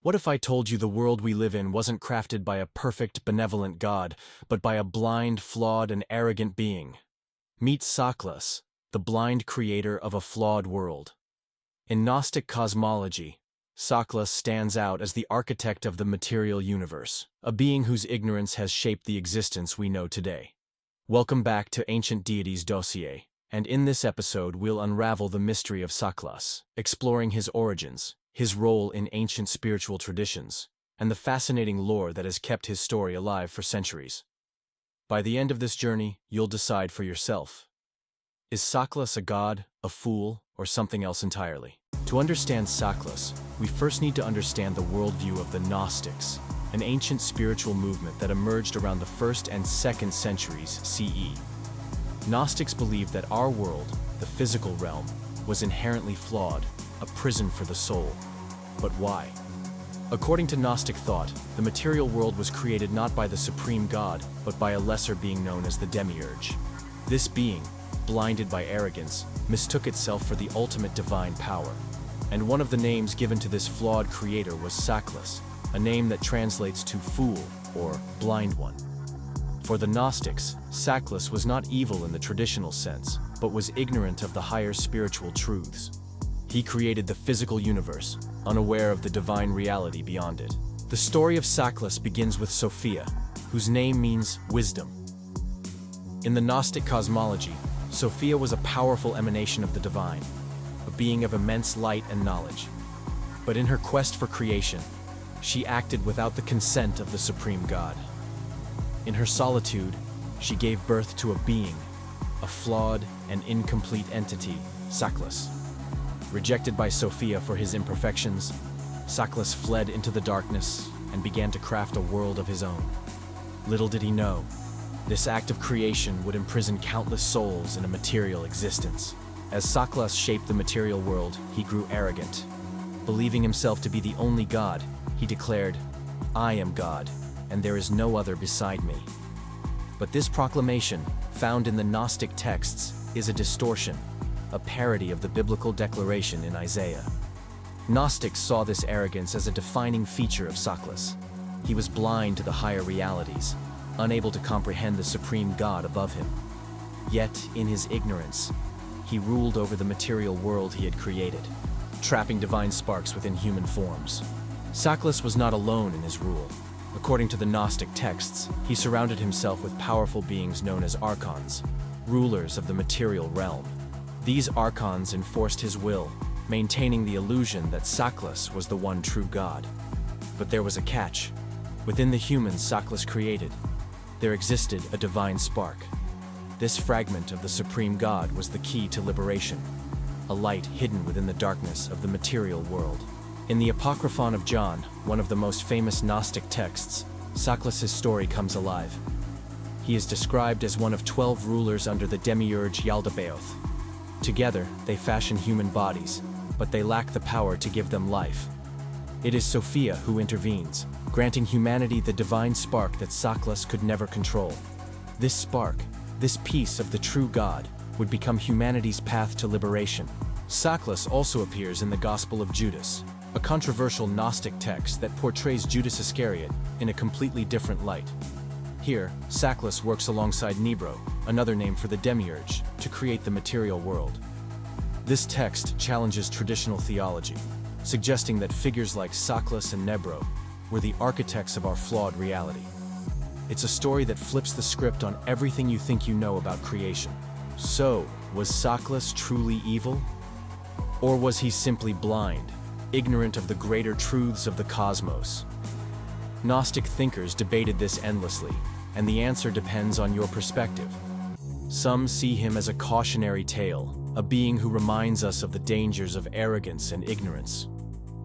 What if I told you the world we live in wasn't crafted by a perfect, benevolent God, but by a blind, flawed, and arrogant being? Meet Saklas, the blind creator of a flawed world. In Gnostic cosmology, Saklas stands out as the architect of the material universe, a being whose ignorance has shaped the existence we know today. Welcome back to Ancient Deities Dossier, and in this episode we'll unravel the mystery of Saklas, exploring his origins, his role in ancient spiritual traditions, and the fascinating lore that has kept his story alive for centuries. By the end of this journey, you'll decide for yourself. Is Saklas a god, a fool, or something else entirely? To understand Saklas, we first need to understand the worldview of the Gnostics, an ancient spiritual movement that emerged around the 1st and 2nd centuries CE. Gnostics believed that our world, the physical realm, was inherently flawed, a prison for the soul. But why? According to Gnostic thought, the material world was created not by the supreme god, but by a lesser being known as the demiurge. This being, blinded by arrogance, mistook itself for the ultimate divine power. And one of the names given to this flawed creator was Saklas, a name that translates to fool or blind one. For the Gnostics, Saklas was not evil in the traditional sense, but was ignorant of the higher spiritual truths. He created the physical universe, unaware of the divine reality beyond it. The story of Saklas begins with Sophia, whose name means wisdom. In the Gnostic cosmology, Sophia was a powerful emanation of the divine, a being of immense light and knowledge. But in her quest for creation, she acted without the consent of the supreme god. In her solitude, she gave birth to a being, a flawed and incomplete entity, Saklas. Rejected by Sophia for his imperfections, Saklas fled into the darkness and began to craft a world of his own. Little did he know, this act of creation would imprison countless souls in a material existence. As Saklas shaped the material world, he grew arrogant. Believing himself to be the only god, he declared, "I am God, and there is no other beside me." But this proclamation, found in the Gnostic texts, is a distortion, a parody of the biblical declaration in Isaiah. Gnostics saw this arrogance as a defining feature of Saklas. He was blind to the higher realities, unable to comprehend the supreme God above him. Yet, in his ignorance, he ruled over the material world he had created, trapping divine sparks within human forms. Saklas was not alone in his rule. According to the Gnostic texts, he surrounded himself with powerful beings known as archons, rulers of the material realm. These archons enforced his will, maintaining the illusion that Saklas was the one true god. But there was a catch. Within the humans Saklas created, there existed a divine spark. This fragment of the supreme god was the key to liberation, a light hidden within the darkness of the material world. In the Apocryphon of John, one of the most famous Gnostic texts, Saklas' story comes alive. He is described as one of 12 rulers under the demiurge Yaldabaoth. Together, they fashion human bodies, but they lack the power to give them life. It is Sophia who intervenes, granting humanity the divine spark that Saklas could never control. This spark, this piece of the true God, would become humanity's path to liberation. Saklas also appears in the Gospel of Judas, a controversial Gnostic text that portrays Judas Iscariot in a completely different light. Here, Saklas works alongside Nebro, another name for the demiurge, to create the material world. This text challenges traditional theology, suggesting that figures like Saklas and Nebro were the architects of our flawed reality. It's a story that flips the script on everything you think you know about creation. So, was Saklas truly evil? Or was he simply blind, ignorant of the greater truths of the cosmos? Gnostic thinkers debated this endlessly, and the answer depends on your perspective. Some see him as a cautionary tale, a being who reminds us of the dangers of arrogance and ignorance.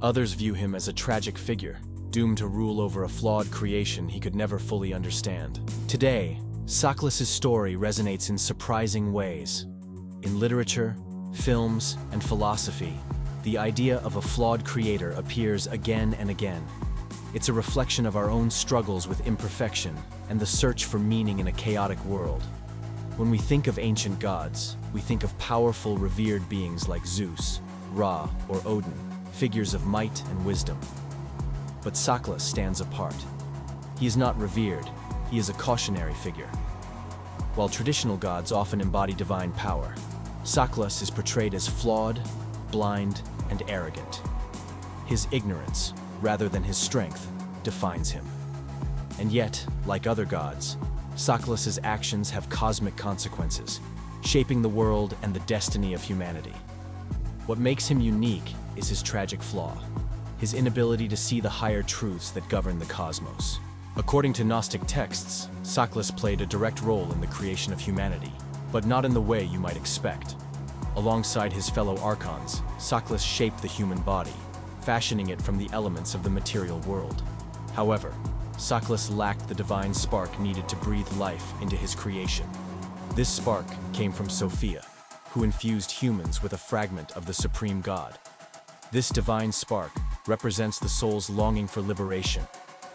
Others view him as a tragic figure, doomed to rule over a flawed creation he could never fully understand. Today, Saklas' story resonates in surprising ways. In literature, films, and philosophy, the idea of a flawed creator appears again and again. It's a reflection of our own struggles with imperfection and the search for meaning in a chaotic world. When we think of ancient gods, we think of powerful, revered beings like Zeus, Ra, or Odin, figures of might and wisdom. But Saklas stands apart. He is not revered, he is a cautionary figure. While traditional gods often embody divine power, Saklas is portrayed as flawed, blind, and arrogant. His ignorance, rather than his strength, defines him. And yet, like other gods, Saklas's actions have cosmic consequences, shaping the world and the destiny of humanity. What makes him unique is his tragic flaw, his inability to see the higher truths that govern the cosmos. According to Gnostic texts, Saklas played a direct role in the creation of humanity, but not in the way you might expect. Alongside his fellow archons, Saklas shaped the human body, fashioning it from the elements of the material world. However, Saklas lacked the divine spark needed to breathe life into his creation. This spark came from Sophia, who infused humans with a fragment of the supreme god. This divine spark represents the soul's longing for liberation,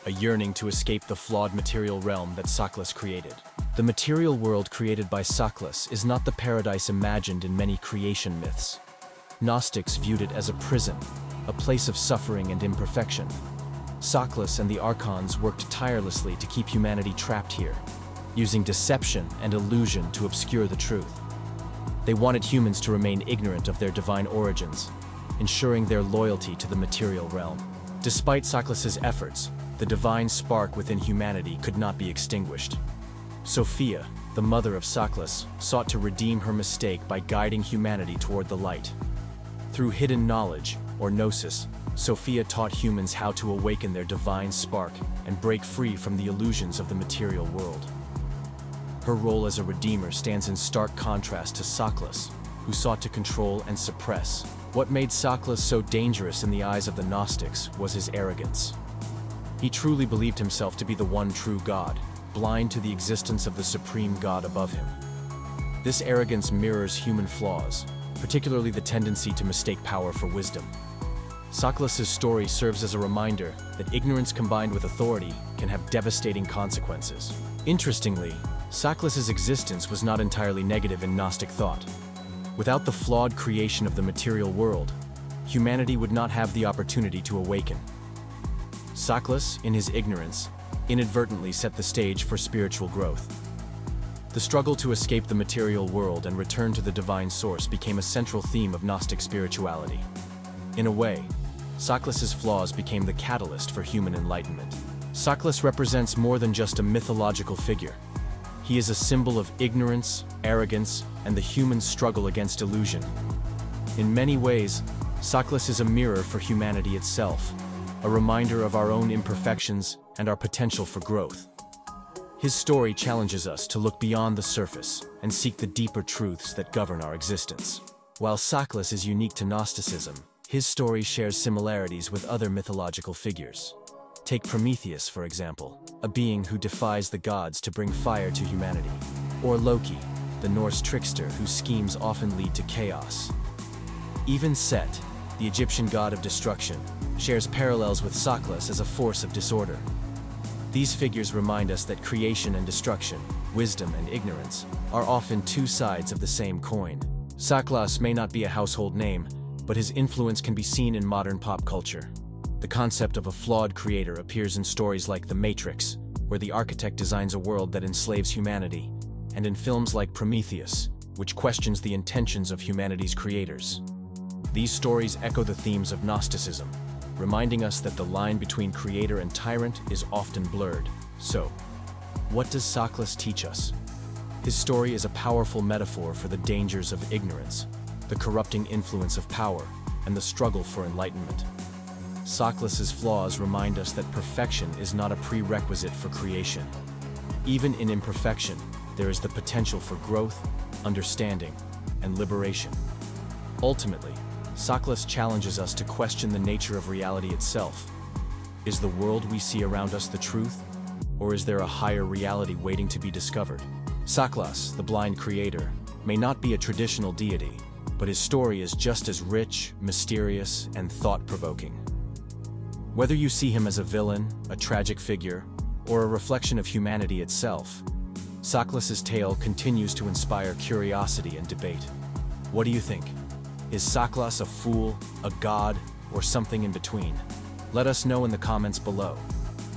a yearning to escape the flawed material realm that Saklas created. The material world created by Saklas is not the paradise imagined in many creation myths. Gnostics viewed it as a prison, a place of suffering and imperfection. Saklas and the Archons worked tirelessly to keep humanity trapped here, using deception and illusion to obscure the truth. They wanted humans to remain ignorant of their divine origins, ensuring their loyalty to the material realm. Despite Saklas's efforts, the divine spark within humanity could not be extinguished. Sophia, the mother of Saklas, sought to redeem her mistake by guiding humanity toward the light. Through hidden knowledge, or gnosis, Sophia taught humans how to awaken their divine spark and break free from the illusions of the material world. Her role as a redeemer stands in stark contrast to Saklas, who sought to control and suppress. What made Saklas so dangerous in the eyes of the Gnostics was his arrogance. He truly believed himself to be the one true God, blind to the existence of the supreme God above him. This arrogance mirrors human flaws, particularly the tendency to mistake power for wisdom. Saklas's story serves as a reminder that ignorance combined with authority can have devastating consequences. Interestingly, Saklas's existence was not entirely negative in Gnostic thought. Without the flawed creation of the material world, humanity would not have the opportunity to awaken. Saklas, in his ignorance, inadvertently set the stage for spiritual growth. The struggle to escape the material world and return to the divine source became a central theme of Gnostic spirituality. In a way, Saklas's flaws became the catalyst for human enlightenment. Saklas represents more than just a mythological figure. He is a symbol of ignorance, arrogance, and the human struggle against illusion. In many ways, Saklas is a mirror for humanity itself, a reminder of our own imperfections and our potential for growth. His story challenges us to look beyond the surface and seek the deeper truths that govern our existence. While Saklas is unique to Gnosticism, his story shares similarities with other mythological figures. Take Prometheus, for example, a being who defies the gods to bring fire to humanity. Or Loki, the Norse trickster whose schemes often lead to chaos. Even Set, the Egyptian god of destruction, shares parallels with Saklas as a force of disorder. These figures remind us that creation and destruction, wisdom and ignorance, are often two sides of the same coin. Saklas may not be a household name, but his influence can be seen in modern pop culture. The concept of a flawed creator appears in stories like The Matrix, where the architect designs a world that enslaves humanity, and in films like Prometheus, which questions the intentions of humanity's creators. These stories echo the themes of Gnosticism, reminding us that the line between creator and tyrant is often blurred. So, what does Saklas teach us? His story is a powerful metaphor for the dangers of ignorance, the corrupting influence of power, and the struggle for enlightenment. Saklas's flaws remind us that perfection is not a prerequisite for creation. Even in imperfection, there is the potential for growth, understanding, and liberation. Ultimately, Saklas challenges us to question the nature of reality itself. Is the world we see around us the truth, or is there a higher reality waiting to be discovered? Saklas, the blind creator, may not be a traditional deity, but his story is just as rich, mysterious, and thought-provoking. Whether you see him as a villain, a tragic figure, or a reflection of humanity itself, Saklas's tale continues to inspire curiosity and debate. What do you think? Is Saklas a fool, a god, or something in between? Let us know in the comments below.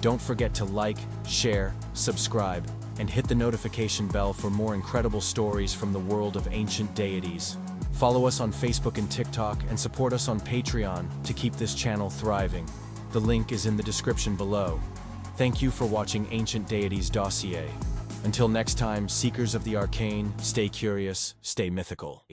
Don't forget to like, share, subscribe, and hit the notification bell for more incredible stories from the world of ancient deities. Follow us on Facebook and TikTok and support us on Patreon to keep this channel thriving. The link is in the description below. Thank you for watching Ancient Deities Dossier. Until next time, seekers of the arcane, stay curious, stay mythical.